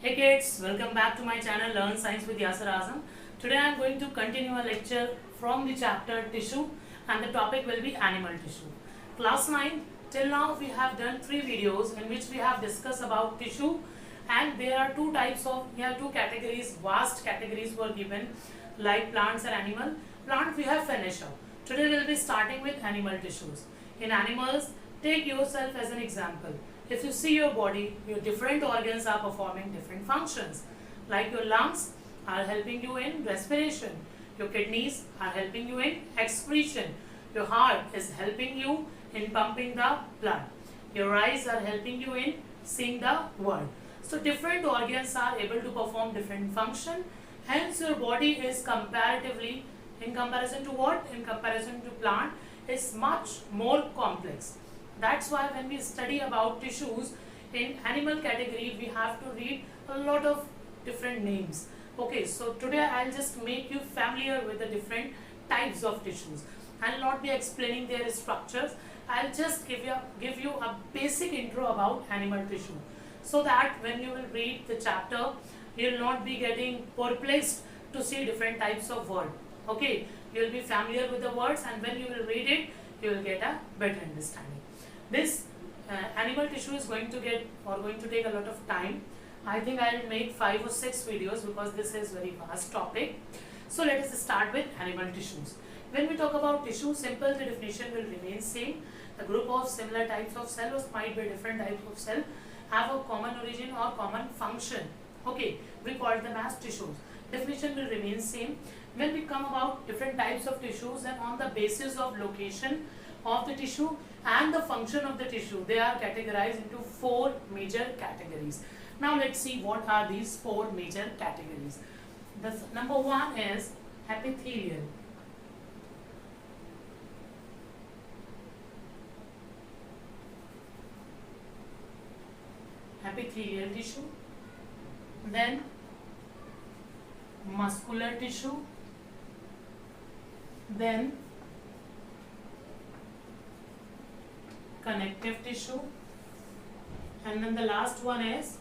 Hey kids, welcome back to my channel Learn Science with Yasser Azam. Today I am going to continue a lecture from the chapter Tissue and the topic will be Animal Tissue. Class 9, till now we have done 3 videos in which we have discussed about tissue, and there are two categories, vast categories were given, like plants and animal. Plant we have finished up. Today we will be starting with animal tissues. In animals, take yourself as an example. If you see your body, your different organs are performing different functions. Like your lungs are helping you in respiration. Your kidneys are helping you in excretion. Your heart is helping you in pumping the blood. Your eyes are helping you in seeing the world. So different organs are able to perform different function. Hence your body is comparatively, in comparison to what? In comparison to plant, is much more complex. That's why when we study about tissues in animal category, we have to read a lot of different names. Okay, so today I'll just make you familiar with the different types of tissues. I'll not be explaining their structures. I'll just give you a basic intro about animal tissue, so that when you will read the chapter, you will not be getting perplexed to see different types of words. Okay, you will be familiar with the words, and when you will read it, you will get a better understanding. This animal tissue is going to take a lot of time. I think I will make 5 or 6 videos because this is very vast topic. So let us start with animal tissues. When we talk about tissue, simple, the definition will remain same. The group of similar types of cells might be different types of cell, have a common origin or common function. Okay, we call them as tissues. Definition will remain same. When we come about different types of tissues, and on the basis of location of the tissue and the function of the tissue, they are categorized into 4 major categories. Now let's see what are these 4 major categories. The number 1 is epithelial. Epithelial tissue. Then muscular tissue. Then connective tissue, and then the last one is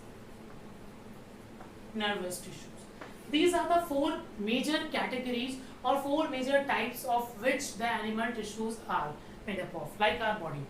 nervous tissues. These are the 4 major categories or 4 major types of which the animal tissues are made up of, like our body.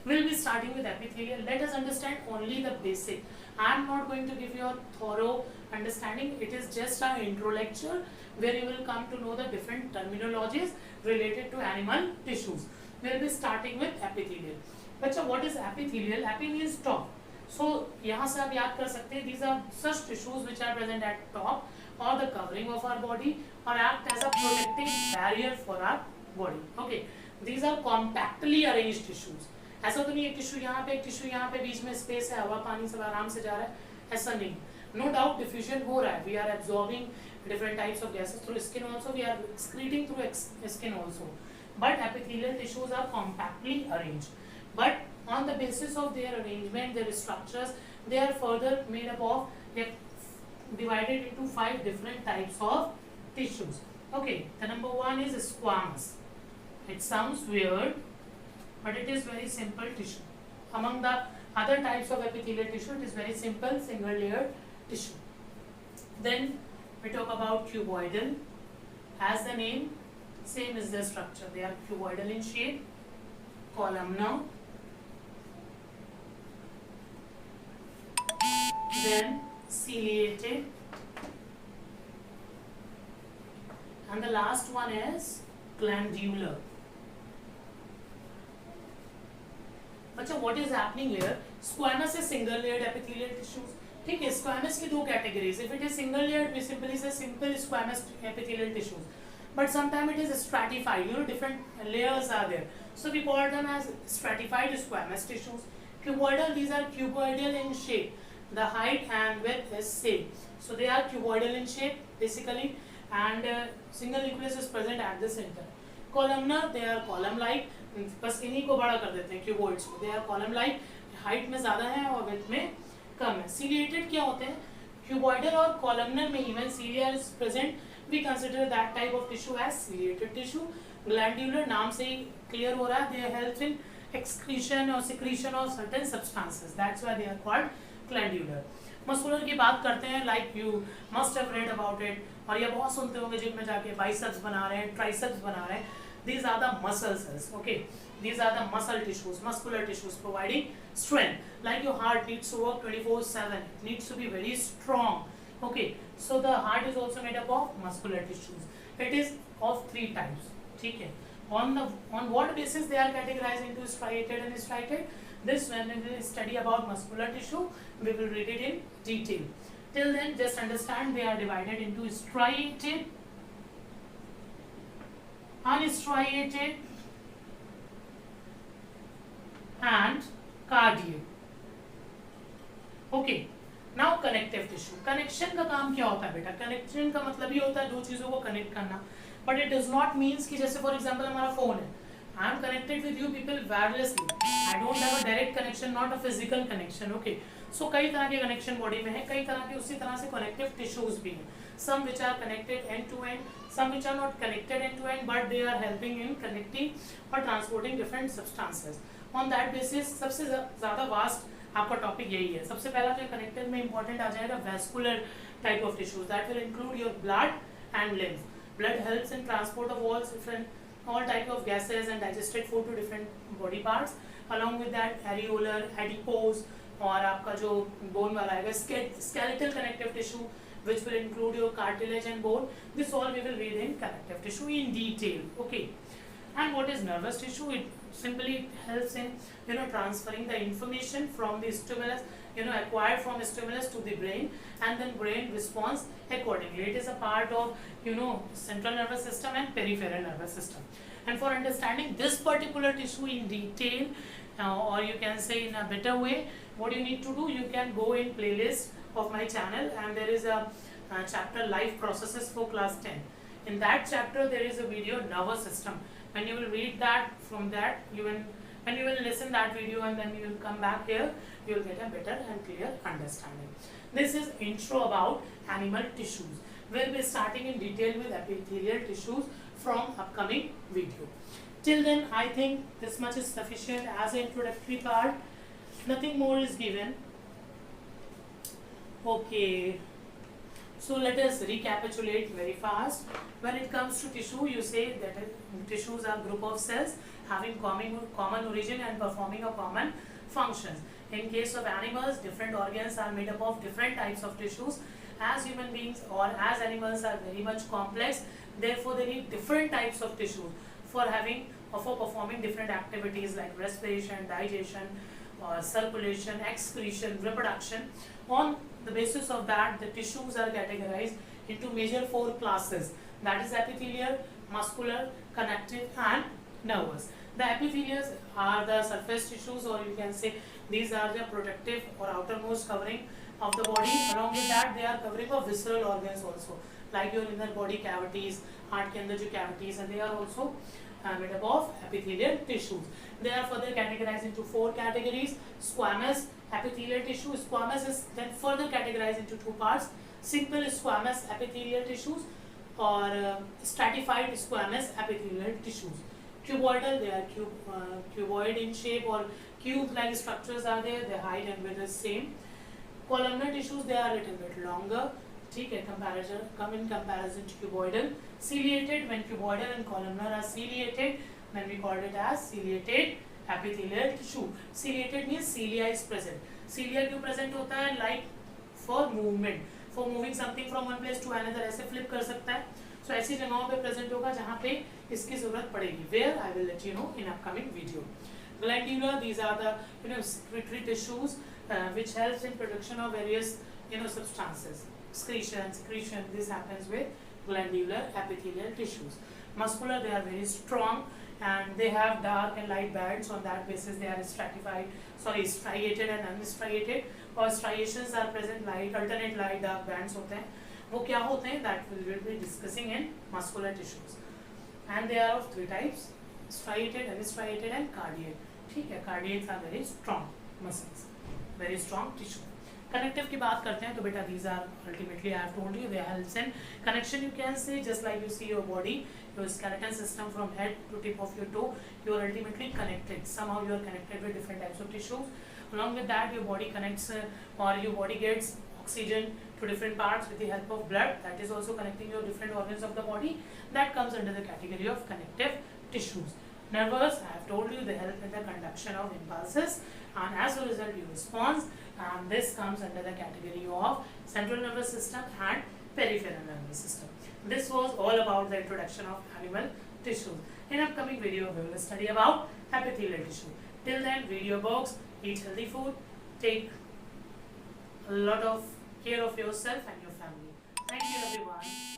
We will be starting with epithelial. Let us understand only the basic. I am not going to give you a thorough understanding. It is just an intro lecture where you will come to know the different terminologies related to animal tissues. We will be starting with epithelial. बच्चा, what is epithelial? Epi means top. So यहाँ से आप याद कर सकते हैं, these are such tissues which are present at top or the covering of our body or act as a protective barrier for our body. Okay, these are compactly arranged tissues. ऐसा तो नहीं एक टिश्यू यहाँ पे, एक tissue यहाँ पे, बीच में स्पेस है, हवा पानी सब आराम से जा रहा है, ऐसा नहीं. No doubt diffusion हो रहा है. We are absorbing different types of gases through skin also. We are excreting through skin also. But epithelial tissues are compactly arranged. But on the basis of their arrangement, their structures, they are further made up of, they are divided into 5 different types of tissues. Okay, the number 1 is squamous. It sounds weird, but it is very simple tissue. Among the other types of epithelial tissue, it is very simple, single layered tissue. Then we talk about cuboidal. As the name, same is the structure. They are cuboidal in shape, columnar. Then ciliated, and the last one is glandular. अच्छा, what is happening here? Squamous is single layered epithelial tissues. ठीक है, squamous की 2 categories. If it is single layered, we simply say simple squamous epithelial tissues. But sometimes it is stratified. Different layers are there. So we call them as stratified squamous tissues. Cuboidal, these are cuboidal in shape. The height and width is same. So they are cuboidal in shape basically, and single nucleus is present at the center. Columnar, they are column-like. बस इन्हीं को बड़ा कर देते हैं cuboids को. They are column-like. Height में ज़्यादा है और width में कम है. Ciliated क्या होते हैं? Cuboidal और columnar में even cilia is present. We consider that type of tissue as ciliated tissue. Glandular नाम से ही clear हो रहा है. They help in excretion or secretion of certain substances. That's why they are called glandular. Muscular की बात करते हैं, like you must have read about it, और ये बहुत सुनते होंगे जिम में जाके बाइसेप्स बना रहे हैं, ट्राइसेप्स बना रहे हैं. These are the muscle cells, okay? These are the muscle tissues, muscular tissues providing strength. Like your heart needs to work 24/7, it needs to be very strong, okay? So the heart is also made up of muscular tissues. It is of 3 types, ठीक है? On what basis they are categorized into striated and striated? This, when we will study about muscular tissue, we will read it in detail. Till then, just understand they are divided into striated, unstriated and cardiac. Okay. Now connective tissue. Connection का काम क्या होता है बेटा? Connection का मतलब ये होता है दो चीजों को connect करना. But it does not means कि जैसे for example हमारा phone है. I am connected with you people wirelessly. I don't have a direct connection, not a physical connection. Okay. So कई तरह के connection body में है, कई तरह के उसी तरह से connective tissues भी हैं. Some which are connected end to end, some which are not connected end to end, but they are helping in connecting or transporting different substances. On that basis, सबसे ज़्यादा vast आपका topic यही है. सबसे पहला जो कनेक्टिव में important आ जाएगा vascular type of tissues, that will include your blood and lymph. Blood helps in transport of all type of gases and digested food to different body parts. Along with that, areolar, adipose, और आपका जो bone वाला आएगा skeletal connective tissue, which will include your cartilage and bone. This all we will read in connective tissue in detail. Okay. And what is nervous tissue? It simply helps in transferring the information from the stimulus, acquired from stimulus to the brain, and then brain responds accordingly. It is a part of central nervous system and peripheral nervous system. And for understanding this particular tissue in detail, or you can say in a better way, what you need to do, you can go in playlist of my channel, and there is a chapter life processes for class 10. In that chapter there is a video nervous system. When you will read that, from that when you will listen that video and then you will come back here, you will get a better and clear understanding. This is intro about animal tissues. We'll be starting in detail with epithelial tissues from upcoming video. Till then, I think this much is sufficient as an introductory part. Nothing more is given. Okay. So let us recapitulate very fast. When it comes to tissue, you say that tissues are group of cells having common origin and performing a common functions. In case of animals, different organs are made up of different types of tissues. As human beings or as animals are very much complex, therefore they need different types of tissues for performing different activities like respiration, digestion, circulation, excretion, reproduction. On the basis of that, the tissues are categorized into major 4 classes, that is epithelial, muscular, connective and nervous. The epithelials are the surface tissues, or you can say these are the protective or outermost covering of the body. Along with that, they are covering of visceral organs also, like your inner body cavities, heart के अंदर जो cavities, and they are also made up of epithelial tissues. They are further categorized into 4 categories. Squamous epithelial tissue. Squamous is then further categorized into 2 parts. Simple squamous epithelial tissues or stratified squamous epithelial tissues. Cuboidal, they are cuboid in shape or cube-like structures are there. Their height and width is same. Columnar tissues, they are a little bit longer. ठीक है, come in comparison to cuboidal. Ciliated, when cuboidal and columnar are ciliated, then we call it as ciliated epithelial tissue. Ciliated means cilia is present. Cilia क्यों present होता है? Like for movement, for moving something from one place to another, ऐसे flip कर सकता है. So ऐसी जगहों पे present होगा जहाँ पे इसकी जरूरत पड़ेगी. Where I will let you know in upcoming video. Glandular, these are the secretory tissues which helps in production of various substances. Secretion, this happens with glandular epithelial tissues. Muscular, they are very strong and they have dark and light bands. On that basis, they are striated and unstriated, or striations are present, alternate light dark bands होते हैं. वो क्या होते हैं? That we will be discussing in muscular tissues. And they are of 3 types: striated, unstriated and cardiac. ठीक है, cardiacs are very strong muscles, very strong tissue. Connective की बात करते हैं तो बेटा these are ultimately I have told you they helps in connection. You can say just like you see your body, your skeleton system from head to tip of your toe, you are ultimately connected. Somehow you are connected with different types of tissues. Along with that, your body connects or your body gets oxygen to different parts with the help of blood. That is also connecting your different organs of the body. That comes under the category of connective tissues. Nervous, I have told you, they help in the conduction of impulses, and as a result you respond, and this comes under the category of central nervous system and peripheral nervous system. This was all about the introduction of animal tissues. In upcoming video we will study about epithelial tissue. Till then, read your books, eat healthy food, take a lot of care of yourself and your family. Thank you everyone.